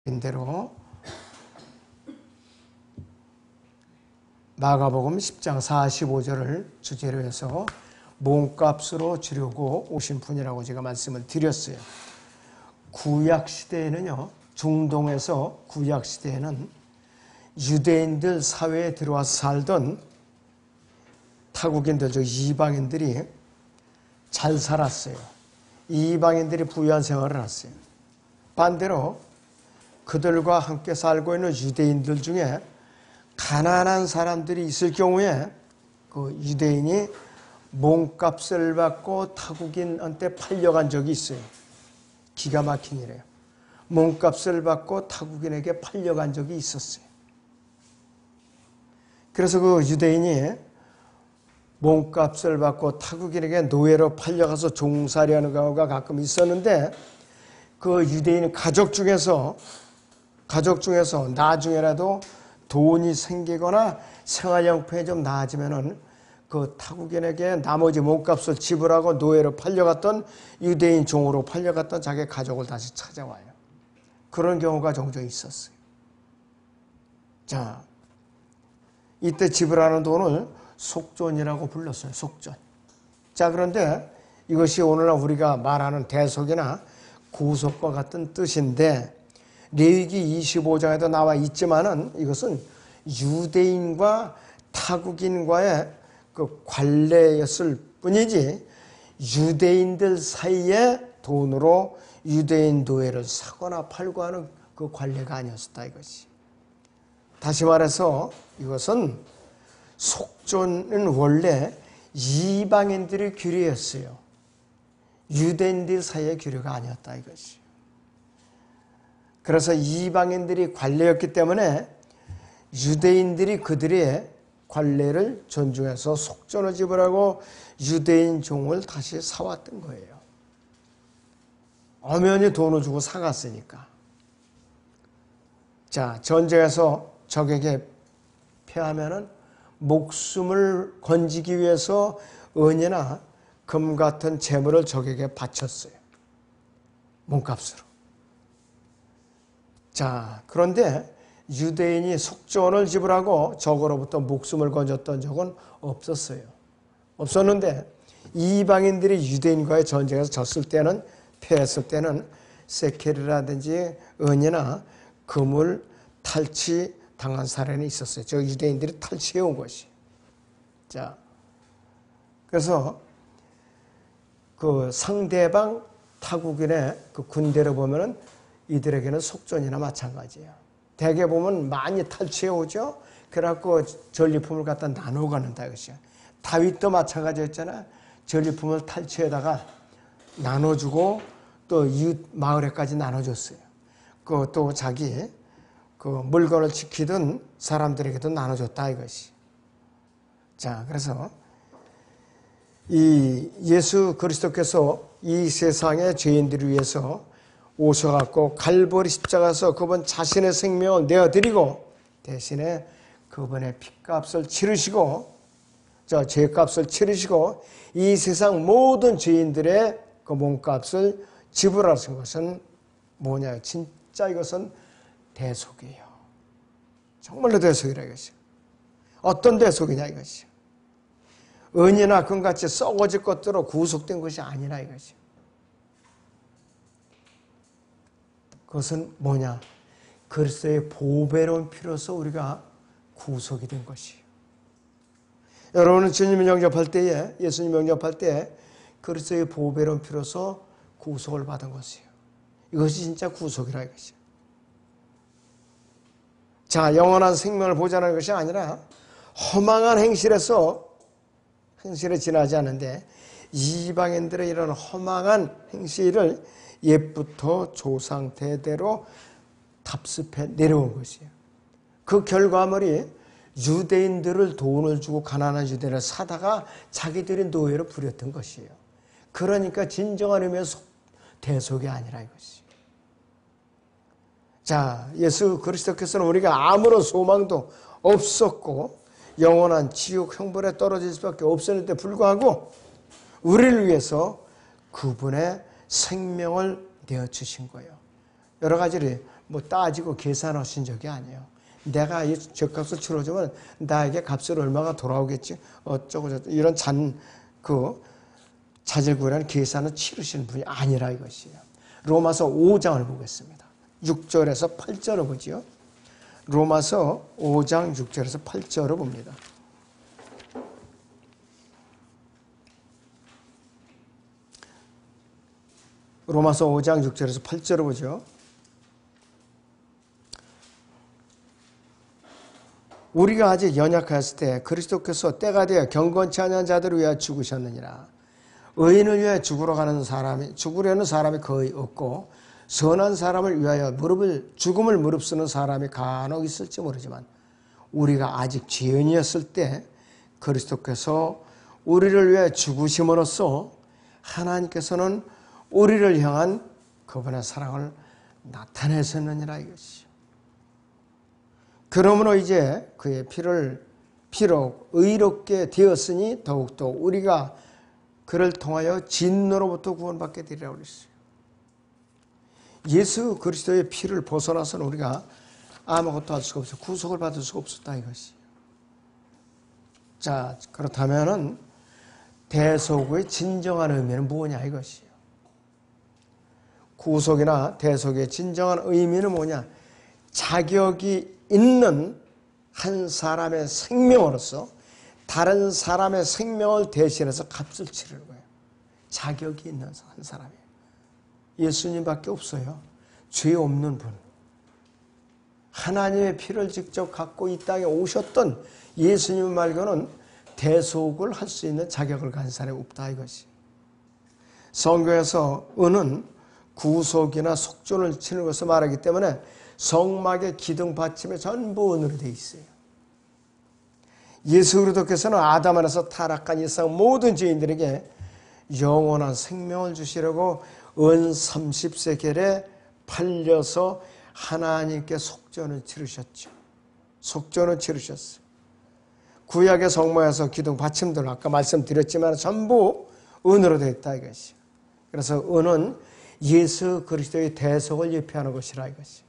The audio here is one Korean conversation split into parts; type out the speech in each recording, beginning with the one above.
대로 마가복음 10장 45절을 주제로 해서 몸값으로 주려고 오신 분이라고 제가 말씀을 드렸어요. 구약시대에는요, 중동에서 구약시대에는 유대인들 사회에 들어와서 살던 타국인들, 즉 이방인들이 잘 살았어요. 이방인들이 부유한 생활을 했어요. 반대로 그들과 함께 살고 있는 유대인들 중에 가난한 사람들이 있을 경우에 그 유대인이 몸값을 받고 타국인한테 팔려간 적이 있어요. 기가 막힌 일이에요. 몸값을 받고 타국인에게 팔려간 적이 있었어요. 그래서 그 유대인이 몸값을 받고 타국인에게 노예로 팔려가서 종살이하는 경우가 가끔 있었는데, 그 유대인 가족 중에서 나중에라도 돈이 생기거나 생활형편이 좀 나아지면은 그 타국인에게 나머지 몸값을 지불하고 노예로 팔려갔던, 유대인 종으로 팔려갔던 자기 가족을 다시 찾아와요. 그런 경우가 종종 있었어요. 자, 이때 지불하는 돈을 속전이라고 불렀어요. 속전. 자, 그런데 이것이 오늘날 우리가 말하는 대속이나 구속과 같은 뜻인데, 레위기 25장에도 나와 있지만은 이것은 유대인과 타국인과의 그 관례였을 뿐이지 유대인들 사이에 돈으로 유대인 노예를 사거나 팔고 하는 그 관례가 아니었다 이것이. 다시 말해서 이것은 속전은 원래 이방인들의 규례였어요. 유대인들 사이의 규례가 아니었다 이것이. 그래서 이방인들이 관례였기 때문에 유대인들이 그들의 관례를 존중해서 속전을 지불하고 유대인 종을 다시 사왔던 거예요. 엄연히 돈을 주고 사갔으니까. 자, 전쟁에서 적에게 패하면은 목숨을 건지기 위해서 은이나 금 같은 재물을 적에게 바쳤어요. 몸값으로. 자, 그런데 유대인이 속전을 지불하고 적으로부터 목숨을 건졌던 적은 없었어요. 없었는데 이방인들이 유대인과의 전쟁에서 졌을 때는, 패했을 때는 세켈이라든지 은이나 금을 탈취당한 사례는 있었어요. 저 유대인들이 탈취해 온 것이. 자, 그래서 그 상대방 타국인의 그 군대를 보면은 이들에게는 속전이나 마찬가지예요. 대개 보면 많이 탈취해 오죠. 그래갖고 전리품을 갖다 나누어 가는다 이것이야. 다윗도 마찬가지였잖아. 전리품을 탈취해다가 나눠주고 또 이웃 마을에까지 나눠줬어요. 그 또 자기 그 물건을 지키던 사람들에게도 나눠줬다 이것이. 자, 그래서 이 예수 그리스도께서 이 세상의 죄인들을 위해서 오셔갖고 갈보리 십자가에서 그분 자신의 생명을 내어드리고 대신에 그분의 핏값을 치르시고, 죄값을 치르시고 이 세상 모든 죄인들의 그 몸값을 지불하신 것은 뭐냐? 진짜 이것은 대속이에요. 정말로 대속이라 이것이. 어떤 대속이냐 이것이. 은이나 금같이 썩어질 것들로 구속된 것이 아니라 이것이. 그것은 뭐냐? 그리스도의 보배로운 피로서 우리가 구속이 된 것이에요. 여러분은 주님을 영접할 때에, 예수님 영접할 때에 그리스도의 보배로운 피로서 구속을 받은 것이에요. 이것이 진짜 구속이라 이것이에요. 자, 영원한 생명을 보장하는 것이 아니라 허망한 행실에 지나지 않는데 이방인들의 이런 허망한 행실을 옛부터 조상 대대로 답습해 내려온 것이에요. 그 결과물이 유대인들을 돈을 주고 가난한 유대인을 사다가 자기들이 노예로 부렸던 것이에요. 그러니까 진정한 의미의 대속이 아니라 이것이. 자, 예수 그리스도께서는 우리가 아무런 소망도 없었고 영원한 지옥 형벌에 떨어질 수밖에 없었는데 불구하고 우리를 위해서 그분의 생명을 내어주신 거예요. 여러 가지를 뭐 따지고 계산하신 적이 아니에요. 내가 이 죗값을 치러주면 나에게 값을 얼마가 돌아오겠지 어쩌고 저쩌고 이런 자질구레한 계산을 치르시는 분이 아니라 이것이에요. 로마서 5장을 보겠습니다. 6절에서 8절을 보지요. 로마서 5장 6절에서 8절을 봅니다. 로마서 5장 6절에서 8절을 보죠. 우리가 아직 연약하였을 때 그리스도께서 때가 되어 경건치 아니한 자들을 위하여 죽으셨느니라. 의인을 위하여 죽으려는 사람이 거의 없고 선한 사람을 위하여 죽음을 무릅쓰는 사람이 간혹 있을지 모르지만 우리가 아직 죄인이었을 때 그리스도께서 우리를 위해 죽으심으로써 하나님께서는 우리를 향한 그분의 사랑을 나타내셨느니라 이것이요. 그러므로 이제 그의 피로 의롭게 되었으니 더욱더 우리가 그를 통하여 진노로부터 구원받게 되리라고 그랬어요. 예수 그리스도의 피를 벗어나서는 우리가 아무것도 할 수가 없어요. 구속을 받을 수가 없었다 이것이에요. 자, 그렇다면은 대속의 진정한 의미는 뭐냐 이것이에요. 구속이나 대속의 진정한 의미는 뭐냐? 자격이 있는 한 사람의 생명으로서 다른 사람의 생명을 대신해서 값을 치르는 거예요. 자격이 있는 한 사람이에요. 예수님밖에 없어요. 죄 없는 분. 하나님의 피를 직접 갖고 이 땅에 오셨던 예수님 말고는 대속을 할 수 있는 자격을 가진 사람이 없다 이것이. 성경에서 은은 구속이나 속전을 치는 것을 말하기 때문에 성막의 기둥 받침에 전부 은으로 되어 있어요. 예수 그리스도께서는 아담 안에서 타락한 이상 모든 죄인들에게 영원한 생명을 주시려고 은 30세겔에 팔려서 하나님께 속전을 치르셨죠. 속전을 치르셨어요. 구약의 성막에서 기둥 받침들 아까 말씀드렸지만 전부 은으로 되어 있다 이것이. 그래서 은은 예수 그리스도의 대속을 예표하는 것이라 이것이.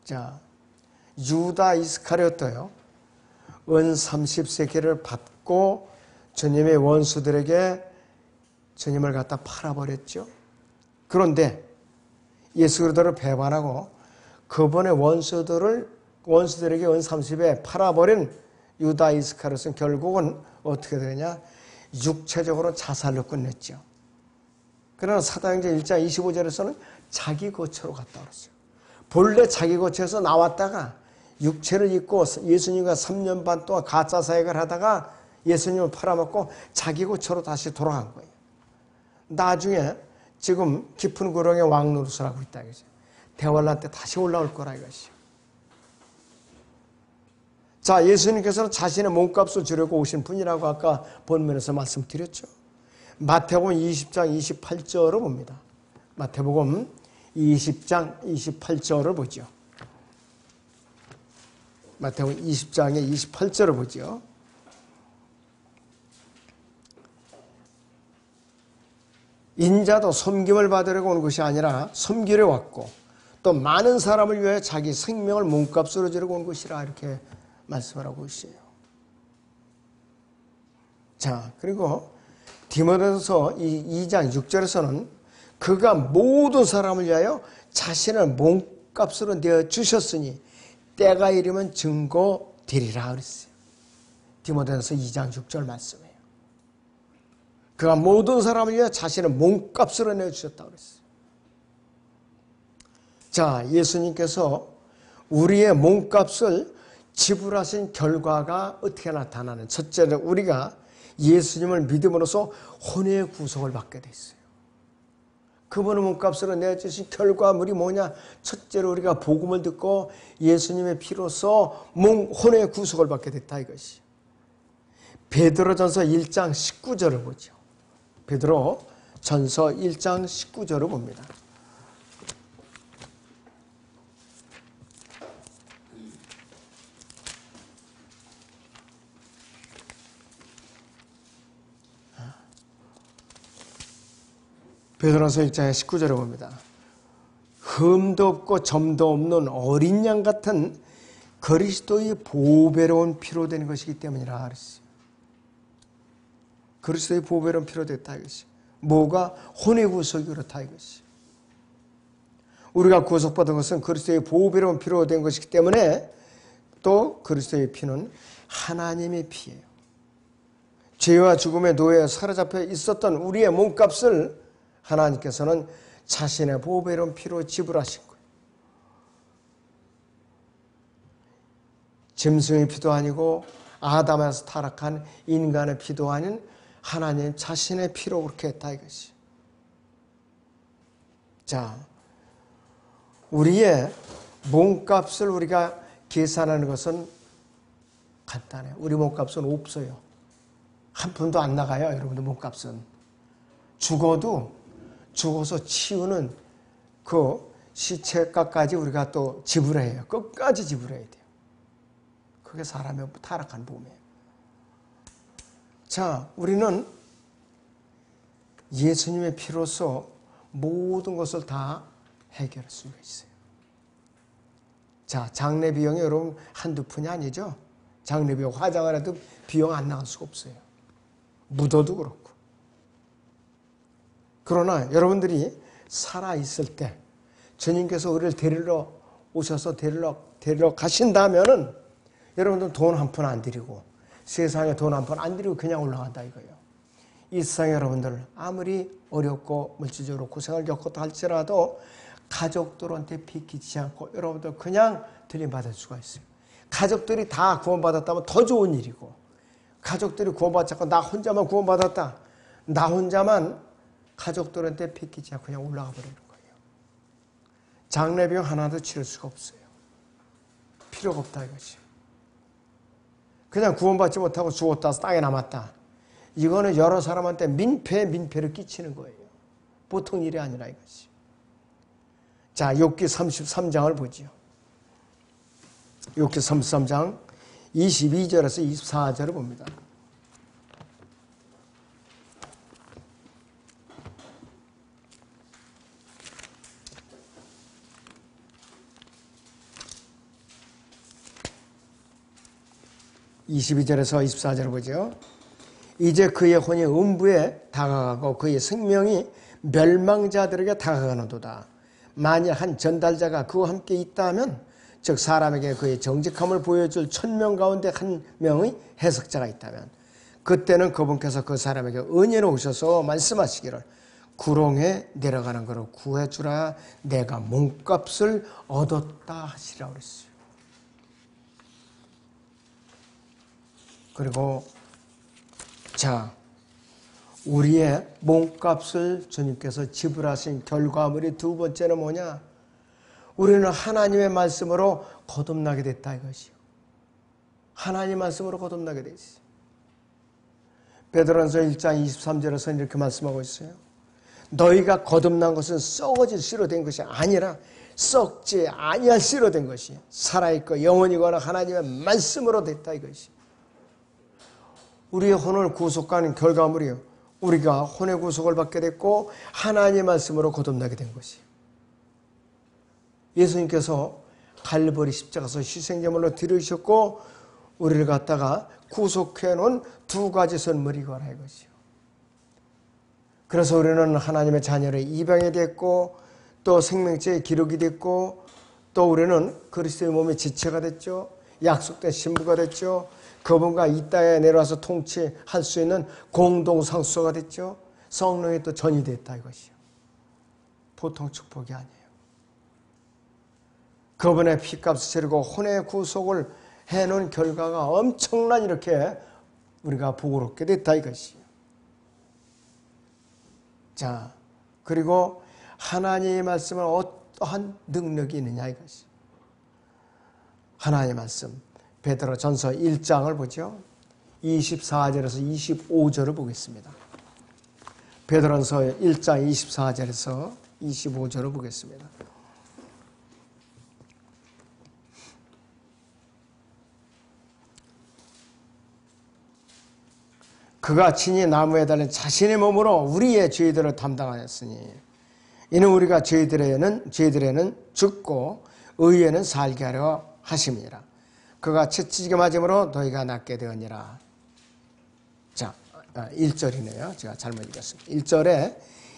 자, 유다 이스카리오트요. 은 30세겔을 받고 주님의 원수들에게 주님을 갖다 팔아버렸죠. 그런데 예수 그리스도를 배반하고 그분의 원수들에게 은 30에 팔아버린 유다 이스카리오트는 결국은 어떻게 되느냐? 육체적으로 자살로 끝냈죠. 그러나 사도행전 1장 25절에서는 자기 거처로 갔다 왔어요. 본래 자기 거처에서 나왔다가 육체를 입고 예수님과 3년 반 동안 가짜 사역을 하다가 예수님을 팔아먹고 자기 거처로 다시 돌아간 거예요. 나중에 지금 깊은 구렁에 왕노릇을 하고 있다 이거죠. 대환란 때 다시 올라올 거라 이것이요. 자, 예수님께서는 자신의 몸값을 주려고 오신 분이라고 아까 본문에서 말씀드렸죠. 마태복음 20장 28절을 봅니다. 마태복음 20장 28절을 보죠. 마태복음 20장의 28절을 보죠. 인자도 섬김을 받으려고 온 것이 아니라 섬기려 왔고 또 많은 사람을 위해 자기 생명을 몸값으로 주려고 온 것이라 이렇게 말씀을 하고 있어요. 자, 그리고 디모데전서 2장 6절에서는 그가 모든 사람을 위하여 자신을 몸값으로 내어주셨으니 때가 이르면 증거되리라 그랬어요. 디모데전서 2장 6절 말씀이에요. 그가 모든 사람을 위하여 자신을 몸값으로 내어주셨다고 그랬어요. 자, 예수님께서 우리의 몸값을 지불하신 결과가 어떻게 나타나는? 첫째는 우리가 예수님을 믿음으로써 혼의 구속을 받게 됐어요. 그분의 몸값으로 내주신 결과물이 뭐냐? 첫째로 우리가 복음을 듣고 예수님의 피로써 혼의 구속을 받게 됐다 이것이. 베드로전서 1장 19절을 보죠. 베드로전서 1장 19절을 봅니다. 베드로전서 1장 19절을 봅니다. 흠도 없고 점도 없는 어린 양 같은 그리스도의 보배로운 피로 되는 것이기 때문이라 그랬어요. 그리스도의 보배로운 피로 됐다 이것이. 뭐가? 혼의 구속이 그렇다 이것이. 우리가 구속받은 것은 그리스도의 보배로운 피로 된 것이기 때문에 또 그리스도의 피는 하나님의 피예요. 죄와 죽음의 노예에 사로잡혀 있었던 우리의 몸값을 하나님께서는 자신의 보배로운 피로 지불하신 거예요. 짐승의 피도 아니고 아담에서 타락한 인간의 피도 아닌 하나님 자신의 피로 그렇게 했다 이것이. 자, 우리의 몸값을 우리가 계산하는 것은 간단해요. 우리 몸값은 없어요. 한 푼도 안 나가요. 여러분들 몸값은. 죽어서 치우는 그 시체값까지 우리가 또 지불해요. 끝까지 지불해야 돼요. 그게 사람의 타락한 몸이에요. 자, 우리는 예수님의 피로서 모든 것을 다 해결할 수가 있어요. 자, 장례 비용이 여러분 한두 푼이 아니죠. 장례 비용, 화장을 해도 비용 안 나갈 수가 없어요. 묻어도 그렇고. 그러나 여러분들이 살아있을 때 주님께서 우리를 데리러 오셔서 데리러 가신다면은 여러분들 돈 한 푼 안 드리고 세상에 돈 한 푼 안 드리고 그냥 올라간다 이거예요. 이 세상에 여러분들 아무리 어렵고 물질적으로 고생을 겪었다 할지라도 가족들한테 비키지 않고 여러분들 그냥 들림받을 수가 있어요. 가족들이 다 구원받았다면 더 좋은 일이고, 가족들이 구원받지 않고 나 혼자만 구원받았다, 나 혼자만 가족들한테 비키지 않고 그냥 올라가 버리는 거예요. 장례비용 하나도 치를 수가 없어요. 필요가 없다 이것이. 그냥 구원받지 못하고 죽었다 땅에 남았다, 이거는 여러 사람한테 민폐를 끼치는 거예요. 보통 일이 아니라 이것이. 자, 욥기 33장을 보지요. 욥기 33장 22절에서 24절을 봅니다. (22절에서 24절을) 보죠. 이제 그의 혼이 음부에 다가가고 그의 생명이 멸망자들에게 다가가는도다. 만일 한 전달자가 그와 함께 있다면, 즉 사람에게 그의 정직함을 보여줄 1000명 가운데 한 명의 해석자가 있다면, 그때는 그분께서 그 사람에게 은혜로 오셔서 말씀하시기를 구렁에 내려가는 것을 구해주라, 내가 몸값을 얻었다 하시라고 그랬어요. 그리고 자, 우리의 몸값을 주님께서 지불하신 결과물이 두 번째는 뭐냐? 우리는 하나님의 말씀으로 거듭나게 됐다 이것이요. 하나님 말씀으로 거듭나게 됐어요. 베드로전서 1장 23절에서 이렇게 말씀하고 있어요. 너희가 거듭난 것은 썩어질 씨로 된 것이 아니라 썩지 아니할 씨로 된 것이 살아있고 영원이거나 하나님의 말씀으로 됐다 이것이. 우리의 혼을 구속하는 결과물이요, 우리가 혼의 구속을 받게 됐고 하나님의 말씀으로 거듭나게 된 것이. 예수님께서 갈보리 십자가에서 희생제물로 드리셨고 우리를 갖다가 구속해 놓은 두 가지 선물이 이거라 이것이요. 그래서 우리는 하나님의 자녀의 입양이 됐고 또 생명체의 기록이 됐고 또 우리는 그리스도의 몸의 지체가 됐죠. 약속된 신부가 됐죠. 그분과 이 땅에 내려와서 통치할 수 있는 공동상수가 됐죠. 성령이 또 전이 됐다 이것이요. 보통 축복이 아니에요. 그분의 피값을 치르고 혼의 구속을 해놓은 결과가 엄청난 이렇게 우리가 복으롭게 됐다 이것이요. 자, 그리고 하나님의 말씀은 어떠한 능력이 있느냐 이것이. 하나님의 말씀, 베드로전서 1장을 보죠. 24절에서 25절을 보겠습니다. 베드로전서 1장 24절에서 25절을 보겠습니다. 그가 친히 나무에 달린 자신의 몸으로 우리의 죄들을 담당하였으니 이는 우리가 저희들에는 죽고 의에는 살게 하려 하심이라. 그가 채찍에 맞음으로 너희가 낫게 되었니라. 자, 1절이네요. 제가 잘못 읽었습니다. 1절에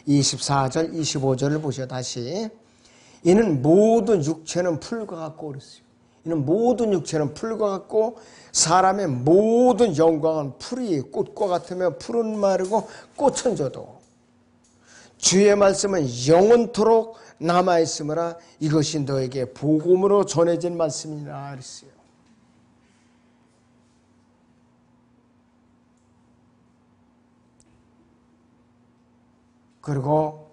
24절, 25절을 보시오. 다시. 이는 모든 육체는 풀과 같고 그랬어요. 이는 모든 육체는 풀과 같고 사람의 모든 영광은 풀이 꽃과 같으며 풀은 마르고 꽃은 져도 주의 말씀은 영원토록 남아있으므라. 이것이 너에게 복음으로 전해진 말씀이라 그랬어요. 그리고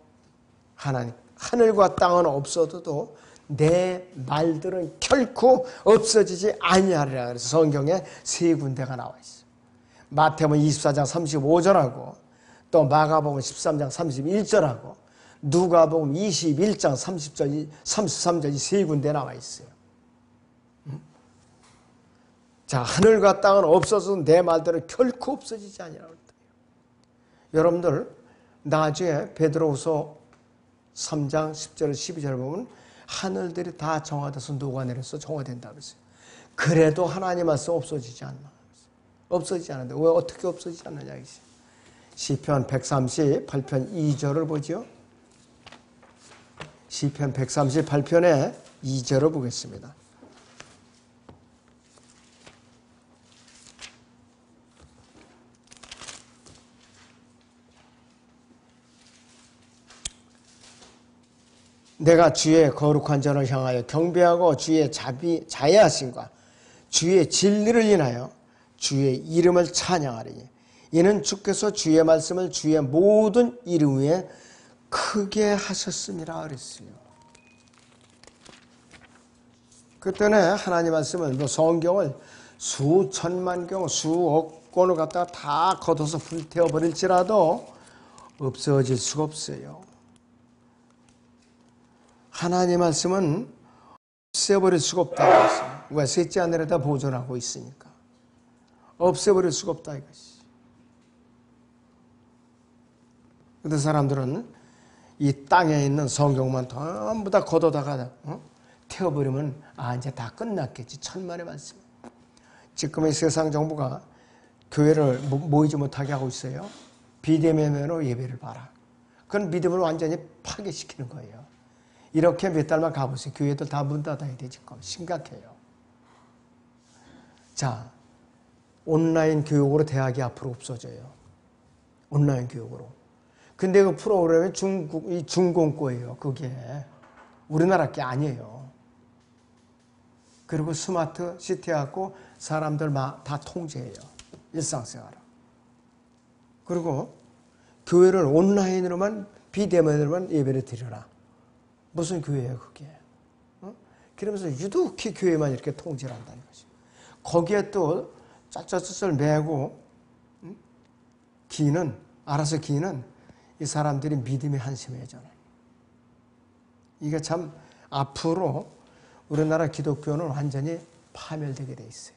하나님, 하늘과 땅은 없어도 내 말들은 결코 없어지지 아니하리라. 그래서 성경에 세 군데가 나와 있어요. 마태복음 24장 35절하고 또 마가복음 13장 31절하고 누가복음 21장 30절, 33절이 세 군데 나와 있어요. 자, 하늘과 땅은 없어져도 내 말들은 결코 없어지지 아니하리라. 여러분들 나중에 베드로후서 3장 10절 12절 보면 하늘들이 다 정화돼서 녹아내려서 정화된다 그랬어요. 그래도 하나님 말씀 없어지지 않나. 없어지지 않는데 왜 어떻게 없어지지 않느냐. 시편 138편 2절을 보죠. 시편 138편의 2절을 보겠습니다. 내가 주의 거룩한 전을 향하여 경배하고 주의 자애하심과 주의 진리를 인하여 주의 이름을 찬양하리니 이는 주께서 주의 말씀을 주의 모든 이름 위에 크게 하셨습니다 그랬어요. 그때는 하나님 말씀을 성경을 수천만 경 수억 권을 갖다가 다 걷어서 불태워버릴지라도 없어질 수가 없어요. 하나님 말씀은 없애버릴 수가 없다고 했어요. 왜? 셋째 하늘에다 보존하고 있으니까. 없애버릴 수가 없다 이것이. 그런데 사람들은 이 땅에 있는 성경만 전부 다 걷어다가 태워버리면 이제 다 끝났겠지. 천만의 말씀. 지금의 세상 정부가 교회를 모이지 못하게 하고 있어요. 비대면으로 예배를 봐라. 그건 믿음을 완전히 파괴시키는 거예요. 이렇게 몇 달만 가보세요. 교회들 다 문 닫아야 되지. 심각해요. 자, 온라인 교육으로 대학이 앞으로 없어져요. 온라인 교육으로. 근데 그 프로그램이 중공 거예요. 그게 우리나라 게 아니에요. 그리고 스마트 시티하고 사람들 다 통제해요. 일상생활을. 그리고 교회를 온라인으로만 비대면으로만 예배를 드려라. 무슨 교회예요 그게? 그러면서 유독히 교회만 이렇게 통제를 한다는 거죠. 거기에 또 짤짤짤 매고 알아서 기는 이 사람들이 믿음이 한심해져요. 이게 참 앞으로 우리나라 기독교는 완전히 파멸되게 돼 있어요.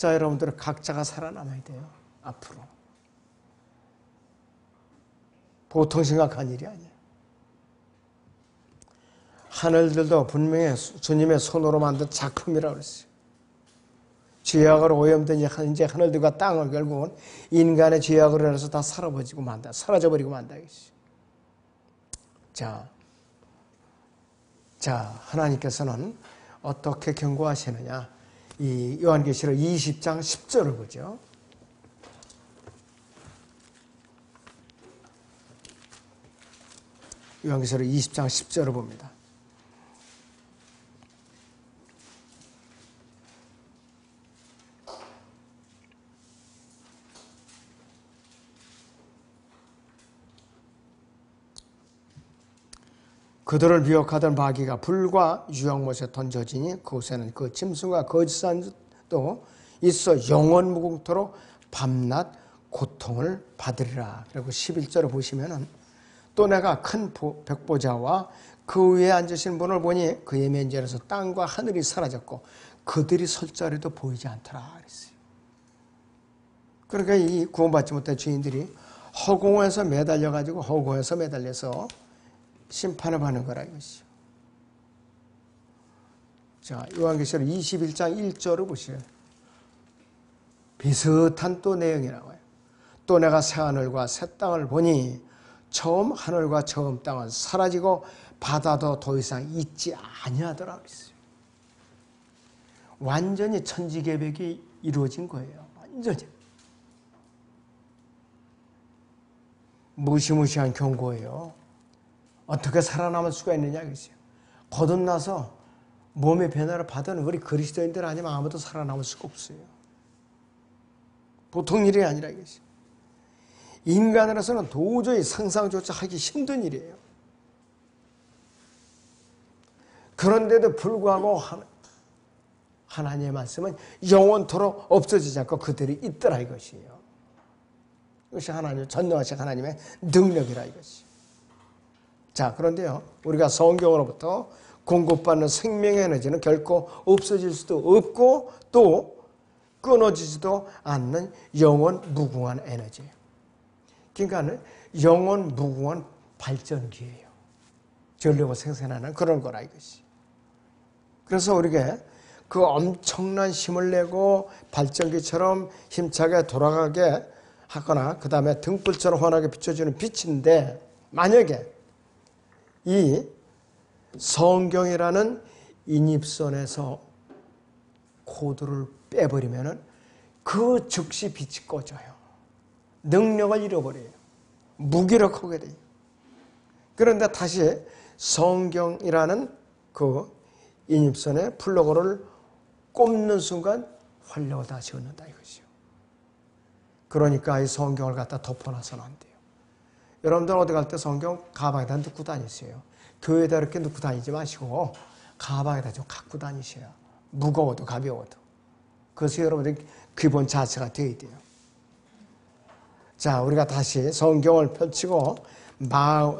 여러분들 각자가 살아남아야 돼요. 앞으로. 보통 생각한 일이 아니에요. 하늘들도 분명히 주님의 손으로 만든 작품이라고 그랬어요. 죄악으로 오염된 이제 하늘들과 땅을 결국은 인간의 죄악으로 인해서 다 사라져버리고 만다. 자, 하나님께서는 어떻게 경고하시느냐. 이 요한계시록 20장 10절을 보죠. 요한계시록 20장 10절을 봅니다. 그들을 미혹하던 마귀가 불과 유황못에 던져지니 그곳에는 그 짐승과 거짓산도 있어 영원 무궁토록 밤낮 고통을 받으리라. 그리고 11절을 보시면은 또 내가 큰 백보자와 그 위에 앉으신 분을 보니 그의 면전에서 땅과 하늘이 사라졌고 그들이 설 자리도 보이지 않더라 그랬어요. 그러니까 이 구원받지 못한 죄인들이 허공에서 매달려서 심판을 받는 거라 이것이요. 자, 요한계시록 21장 1절을 보시면 비슷한 또 내용이 나와요. 또 내가 새 하늘과 새 땅을 보니 처음 하늘과 처음 땅은 사라지고 바다도 더 이상 있지 아니하더라 그랬어요. 완전히 천지개벽이 이루어진 거예요. 완전히. 무시무시한 경고예요. 어떻게 살아남을 수가 있느냐 그랬어요. 거듭나서 몸의 변화를 받은 우리 그리스도인들 아니면 아무도 살아남을 수가 없어요. 보통 일이 아니라 이것이. 인간으로서는 도저히 상상조차 하기 힘든 일이에요. 그런데도 불구하고 하나님의 말씀은 영원토록 없어지지 않고 그들이 있더라 이것이에요. 이것이 하나님, 전능하신 하나님의 능력이라 이것이. 자, 그런데요, 우리가 성경으로부터 공급받는 생명의 에너지는 결코 없어질 수도 없고 또 끊어지지도 않는 영원 무궁한 에너지예요. 그러니까 영원 무궁한 발전기예요. 전력을 생산하는 그런 거라 이것이. 그래서 우리가 그 엄청난 힘을 내고 발전기처럼 힘차게 돌아가게 하거나 그 다음에 등불처럼 환하게 비춰주는 빛인데, 만약에 이 성경이라는 인입선에서 코드를 빼버리면 그 즉시 빛이 꺼져요. 능력을 잃어버려요. 무기력하게 돼요. 그런데 다시 성경이라는 그 인입선에 플러그를 꼽는 순간 활력을 다시 얻는다 이것이요. 그러니까 이 성경을 갖다 덮어놔서는 안 돼요. 여러분들 어디 갈 때 성경 가방에다 넣고 다니세요. 교회에다 이렇게 넣고 다니지 마시고 가방에다 좀 갖고 다니셔요. 무거워도 가벼워도. 그래서 여러분들 기본 자세가 되어야 돼요. 자, 우리가 다시 성경을 펼치고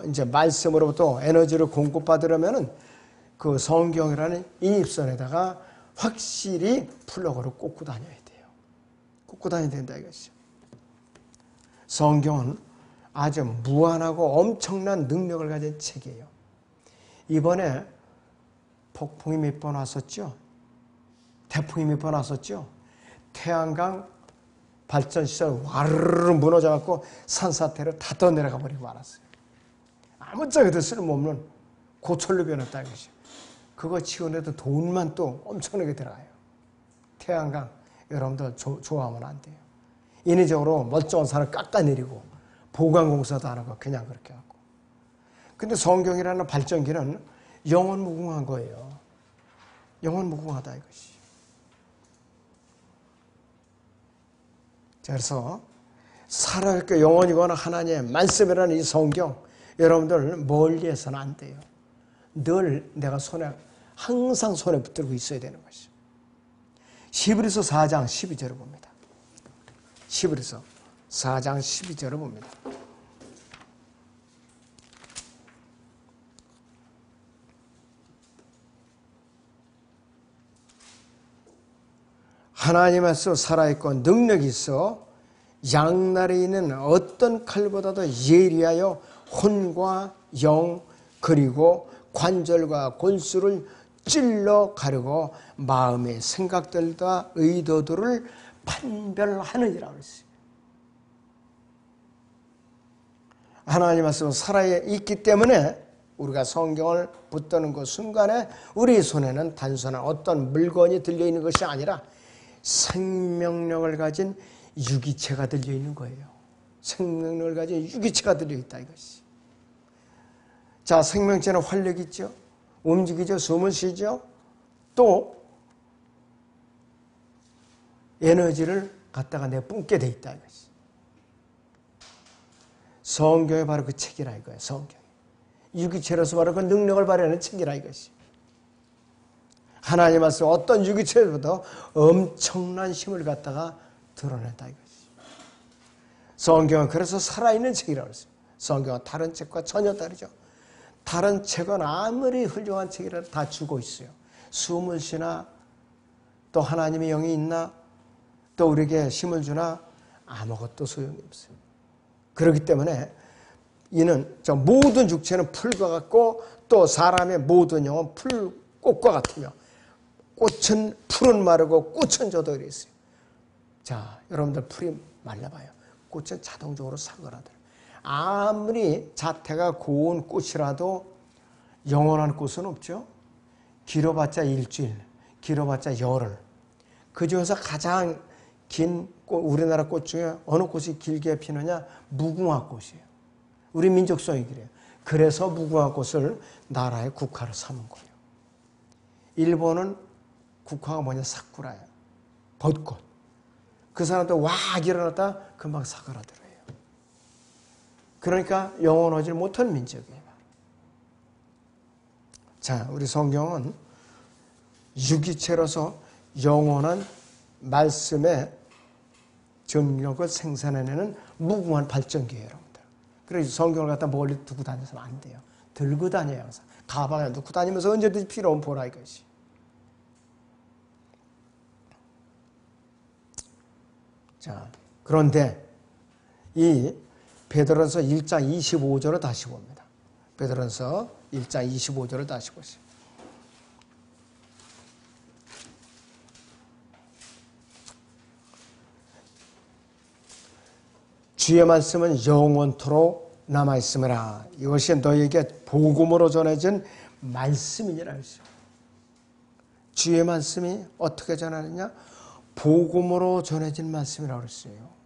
이제 말씀으로부터 에너지를 공급받으려면은 그 성경이라는 인입선에다가 확실히 플러그를 꽂고 다녀야 돼요. 꽂고 다녀야 된다 이것이죠. 성경은 아주 무한하고 엄청난 능력을 가진 책이에요. 이번에 폭풍이 몇 번 왔었죠? 태풍이 몇 번 왔었죠? 태양광 발전시설 와르르 무너져갖고 산사태로 다 떠내려가 버리고 말았어요. 아무짝에도 쓸모없는 고철로 변했다 이것이. 그거 치워내도 돈만 또 엄청나게 들어가요. 태양광 여러분들 좋아하면 안 돼요. 인위적으로 멀쩡한 산을 깎아내리고 보강공사도 안 하고 그냥 그렇게 하고. 근데 성경이라는 발전기는 영원 무궁한 거예요. 영원 무궁하다 이것이. 그래서 살아있고 영원이거나 하나님의 말씀이라는 이 성경, 여러분들 멀리해서는 안 돼요. 늘 내가 항상 손에 붙들고 있어야 되는 것이죠. 히브리서 4장 12절을 봅니다. 히브리서 4장 12절을 봅니다. 하나님께서 살아있고 능력이 있어 양날에 있는 어떤 칼보다도 예리하여 혼과 영 그리고 관절과 골수를 찔러 가르고 마음의 생각들과 의도들을 판별하느니라 그랬어요. 하나님 말씀은 살아있기 때문에 우리가 성경을 붙드는 그 순간에 우리 손에는 단순한 어떤 물건이 들려있는 것이 아니라 생명력을 가진 유기체가 들려있는 거예요. 생명력을 가진 유기체가 들려있다 이것이. 자, 생명체는 활력이 있죠. 움직이죠. 숨을 쉬죠. 또 에너지를 갖다가 내뿜게 돼 있다 이것이. 성경이 바로 그 책이라 이거예요. 성경이. 유기체로서 바로 그 능력을 발휘하는 책이라 이것이. 하나님 말씀 어떤 유기체보다 엄청난 힘을 갖다가 드러낸다 이것이. 성경은 그래서 살아있는 책이라고 했어요. 성경은 다른 책과 전혀 다르죠. 다른 책은 아무리 훌륭한 책이라도 다 죽어 있어요. 숨을 쉬나 또 하나님의 영이 있나 또 우리에게 힘을 주나 아무것도 소용이 없어요. 그렇기 때문에 이는 저 모든 육체는 풀과 같고 또 사람의 모든 영은 풀꽃과 같으며 꽃은 풀은 마르고 꽃은 져도 이랬어요. 자, 여러분들 풀이 말라봐요. 꽃은 자동적으로 사그라들어요. 아무리 자태가 고운 꽃이라도 영원한 꽃은 없죠. 길어봤자 일주일, 길어봤자 열흘. 그중에서 가장 긴 꽃, 우리나라 꽃 중에 어느 꽃이 길게 피느냐? 무궁화 꽃이에요. 우리 민족성이 그래요. 그래서 무궁화 꽃을 나라의 국화로 삼은 거예요. 일본은 국화가 뭐냐? 사쿠라예요. 벚꽃. 그 사람도 와 일어났다 금방 사그라들어요. 그러니까 영원하지 못한 민족이에요. 자, 우리 성경은 유기체로서 영원한 말씀의 정력을 생산해내는 무궁한 발전기예요, 여러분들. 그래서 성경을 갖다 멀리 두고 다녀서는 안 돼요. 들고 다녀요, 항상. 가방에 넣고 다니면서 언제든지 필요 오면 보라 이것이. 자, 그런데 이 베드로전서 1장 25절을 다시 봅니다. 베드로전서 1장 25절을 다시 보시죠. 주의 말씀은 영원토록 남아있음이라. 이것이 너희에게 복음으로 전해진 말씀이니라 했어요. 주의 말씀이 어떻게 전하느냐? 복음으로 전해진 말씀이라고 그랬어요.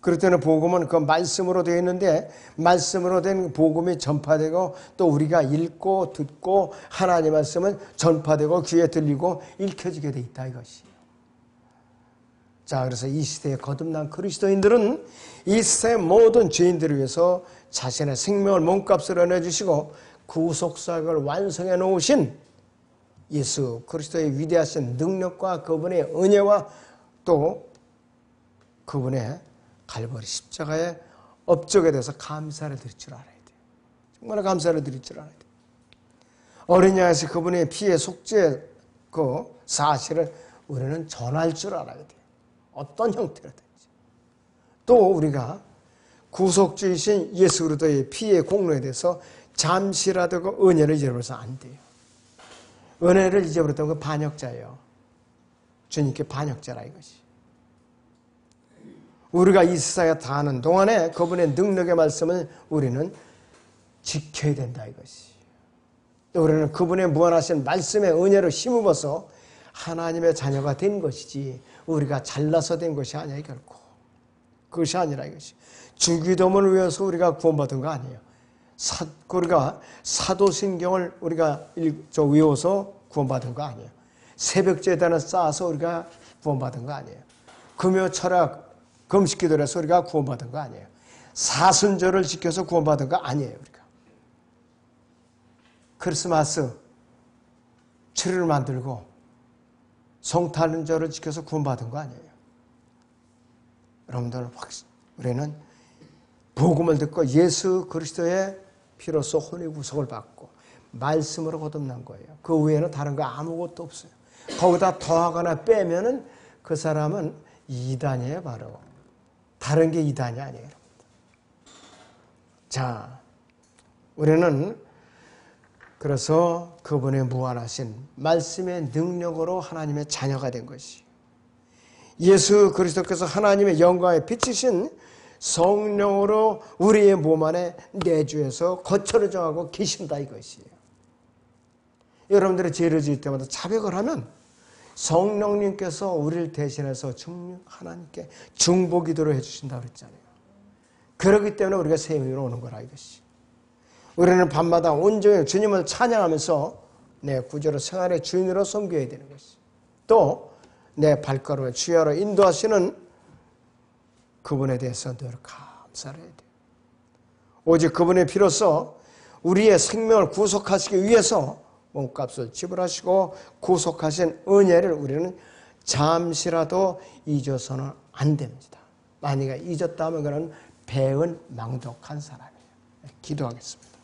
그럴 때는 복음은 그 말씀으로 되어 있는데 말씀으로 된 복음이 전파되고 또 우리가 읽고 듣고 하나님의 말씀은 전파되고 귀에 들리고 읽혀지게 돼 있다 이것이. 자, 그래서 이 시대에 거듭난 그리스도인들은 이 세대 모든 죄인들을 위해서 자신의 생명을 몸값으로 내주시고 구속사역을 완성해 놓으신 예수 그리스도의 위대하신 능력과 그분의 은혜와 또 그분의 갈보리 십자가의 업적에 대해서 감사를 드릴 줄 알아야 돼요. 정말 감사를 드릴 줄 알아야 돼요. 어린 양에서 그분의 피의 속죄 그 사실을 우리는 전할 줄 알아야 돼요. 어떤 형태로든지. 또 우리가 구속주이신 예수 그리스도의 피의 공로에 대해서 잠시라도 은혜를 잊어버려서 안 돼요. 은혜를 잊어버렸던 건 반역자예요. 주님께 반역자라 이것이. 우리가 이 세상에 다하는 동안에 그분의 능력의 말씀을 우리는 지켜야 된다 이것이. 또 우리는 그분의 무한하신 말씀의 은혜로 힘입어서 하나님의 자녀가 된 것이지 우리가 잘나서 된 것이 아니야 결코. 그것이 아니라 이것이. 주기도문을 위해서 우리가 구원받은 거 아니에요. 우리가 사도신경을 우리가 외워서 구원받은 거 아니에요. 새벽제단을 쌓아서 우리가 구원받은 거 아니에요. 금요 철학 금식기도를 해서 우리가 구원받은 거 아니에요. 사순절을 지켜서 구원받은 거 아니에요. 우리가 크리스마스 트리를 만들고 성탄절을 지켜서 구원받은 거 아니에요. 여러분들 우리는 복음을 듣고 예수 그리스도의 피로써 혼의 구속을 받고 말씀으로 거듭난 거예요. 그 외에는 다른 거 아무것도 없어요. 거기다 더하거나 빼면은 그 사람은 이단이에요. 바로 다른 게 이단이 아니에요. 자, 우리는 그래서 그분의 무한하신 말씀의 능력으로 하나님의 자녀가 된 것이 예수 그리스도께서 하나님의 영광에 비치신 성령으로 우리의 몸 안에 내주해서 거처를 정하고 계신다 이것이에요. 여러분들의 죄를 지을 때마다 자백을 하면 성령님께서 우리를 대신해서 하나님께 중보기도를 해주신다고 그랬잖아요. 그렇기 때문에 우리가 새 의로 오는 거라 이것이. 우리는 밤마다 온종일 주님을 찬양하면서 내 구주로 생활의 주인으로 섬겨야 되는 것이. 또 내 발걸음을 주야로 인도하시는 그분에 대해서 늘 감사를 해야 돼요. 오직 그분의 피로써 우리의 생명을 구속하시기 위해서 몸값을 지불하시고 구속하신 은혜를 우리는 잠시라도 잊어서는 안 됩니다. 만약에 잊었다면 그는 배은 망독한 사람이에요. 기도하겠습니다.